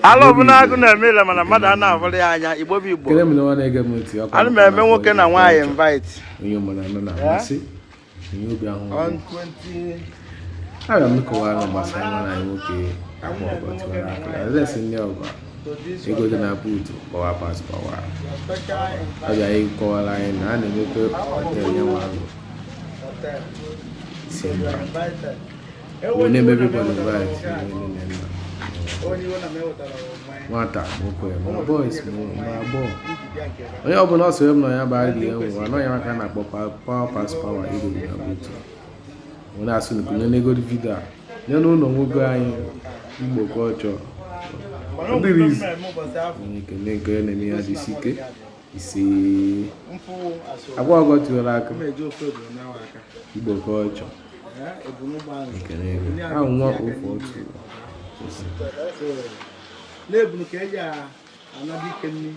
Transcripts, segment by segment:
Alo bụ na-agụ na-emele mana mmadụ a na-avụrụ ya anya Igbo bụ Igbo. Ana m eme nwoke na nwaanyị invite. Onye ọbụla nọ na mmasị onye obi ahụ aga m kọwara gbasara nwa na nwoke akwa ọgọ tiwara aka adresị ndị ọgọ ego dị na buutu kpọwa paspọwa ọ bịa ịkọwara anyị na a na-emepe họteelụ ya nwa ahụ si mba onye na-emepe bọdịvaịt nwata nwoke ma boys ma agbọghọ onye ọbụla ọ soro m nọ ya bụ adị ya nwụrụ anọ ya maka na-akpọ pawa paspawa ego dị na buutu onye asụ na kunye n'ego vidio a nye n'ụlọ nwoke anyị Igbo kọlchọ ọdịrị izu ekele nke onye na-eme ya dị isi ike isi agwa ọgọ tiwara aka Igbo kọlchọ ekele ahụ nwa ofu otu na-ebunu ka eji anadị ike nri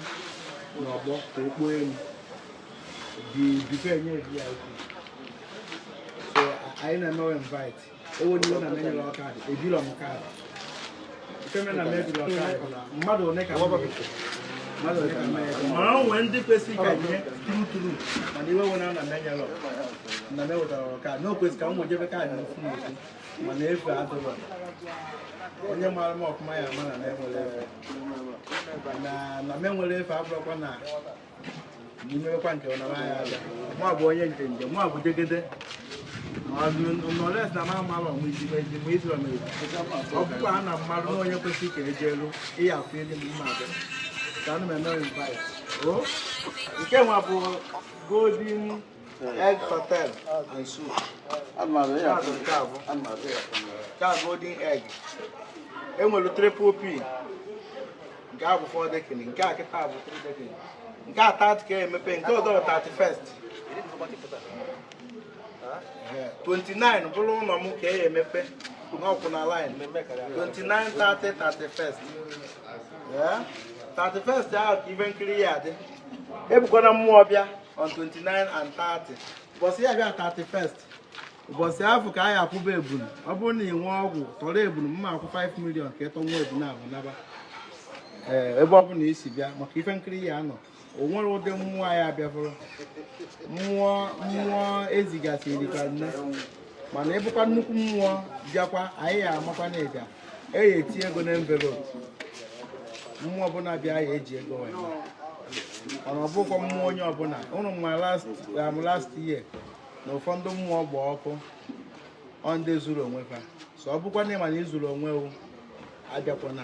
n'ọgbọ ka okpo elu bifo enye ya so anyị na-emewe invite eweniwe na menyere ọkaadị ebilo m kaadị ifeme na mebilo ọkaadị mmadụ one ka mana onwe ndị kwesịrị ka nye turu mana iwe nwere na menyere na mewetara ọkaadị na o kwesịrị ka m wejebe kaadị n'ofu n'ofu mana efu adịrọ onye mara m ọfụma ya ama na menwere efe na menwere efe abụrụkwa na imewekwa nke ọnaraya abịa mụ bụ onye njenje mụ bụ degede nọles na ma amalụ ọmụ izigbo iziro mere ọ bụkwa ha na mmadụ na onye kwesịrị ka eje elu ịya afụ elu mma abịa ka anụ m emewe invite nke nwa bụ golden egg hotel and soup ka golden egg enwere triple P nke a bụ 4 dekin nke a kịta bụ 3 dekin nke a 30 ka emepe nke ọzọ 31st 29 bụrụ ụlọ m ka emepe n'ọkwụ na line 29 30 31st 31st ahụ ka ibe nkiri ya dị ebukwana mmụọ bịa on 29 and 30 ụbọchị ya bịa 31st ụbọchị afọ ka anyị akwụba ebunu ọ bụrụ na ị nwee ọgwụ tọrọ ebunu mma akwụ 5 million ka ịtọ nwa ebunu ahụ naba ebe ọ bụ na isi bịa maka ife nkiri ya anọ o nwere ụdị mmụọ anyị abịafụrụ mmụọ ezigasịrị ka nne mana ịbụkwa nnukwu mmụọ bịakwa anyị ya amakwa na ịbịa eyi eti ego na envelope mmụọ ọbụla bịa ya eji ego wee mana ọ bụkwa mmụọ onye ọbụla ụnụ nwa last year na ụfọdụ mmụọ gba ọkụ ọ ndị zuru onwe fa so ọ bụkwa na ịma na izuru onwe o abịakwana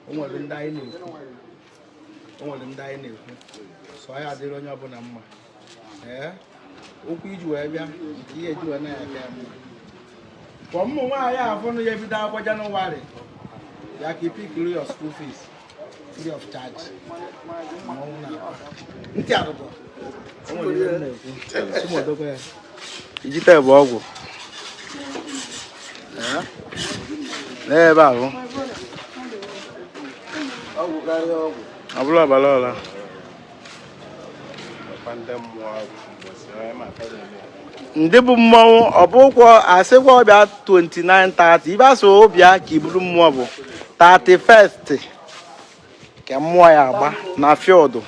o nwere ndị anyị na-ekwu so anyị adịrị onye ọbụla mma okwu iji wee bịa nke ihe eji wee na-aka ya mma kwa ụmụ nwaanyị afọ nụ ya ebido akwụkwọ Janụwarị ya ka ipikiri your school fees free of charge ntị arụbọ o nwere ihe na-ekwu simodokwa ya Ijite bụ ọgwụ n'ebe ahụ ọ bụrụ ọbara ọla ndị bụ mmọnwụ ọ bụ ụkwụ asịkwa ọbịa 29-30 ibe asị ọbịa ka iburu mmụọ bụ 31st ka mmụọ ya agba na fịọdụ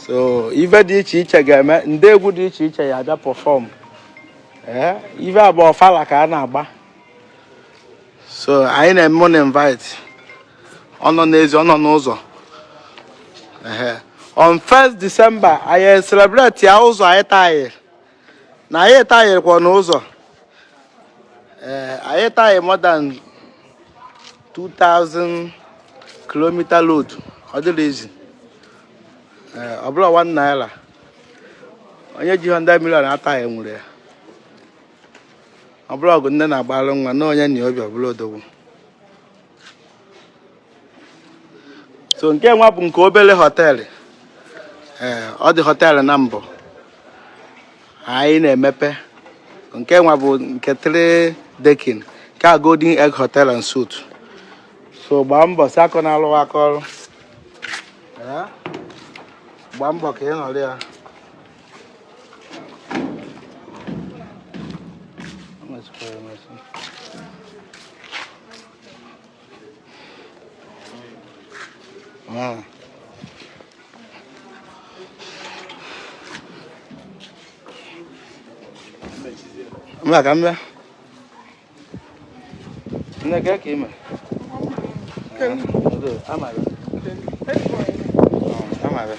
so ife dị iche iche ga-eme ndị egwu dị iche iche ya abịa pọfọm ife abụọ ọfala ka a na-agba so anyị na-eme na invite ọ nọ n'ezi ọ nọ n'ụzọ on 1st December anyị celebrate ya ụzọ anyị tayịrị na anyị tayịrịkwa n'ụzọ anyị tayịrị more than 2,000 kilometer load ọ dịrị ezi ọ bụla 1 naira onye ji 100 million ataghị nwere ya ọ bụla ọgụ nne na-agbalụ nwa na onye na obi ọbụla odogwu so nke nwa bụ nke obere họteelụ ọ dị họteelụ na mbụ anyị na-emepe nke nwa bụ nke 3 dekin nke a Golden Egg Hotel and Suite so gbaa mbọ si akọ na-alụ aka ọrụ gbaa mbọ ka ị nọrọ ya Ah. Mira, cambia. Mira, ¿qué aquí, man? Ama ver. Ama ver.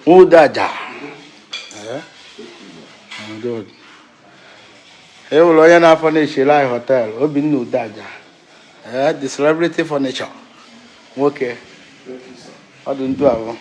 Udaja. Hey, we lawyer na furniture like hotel. Obinna Udaja. The celebrity furniture. Okay. How do you do?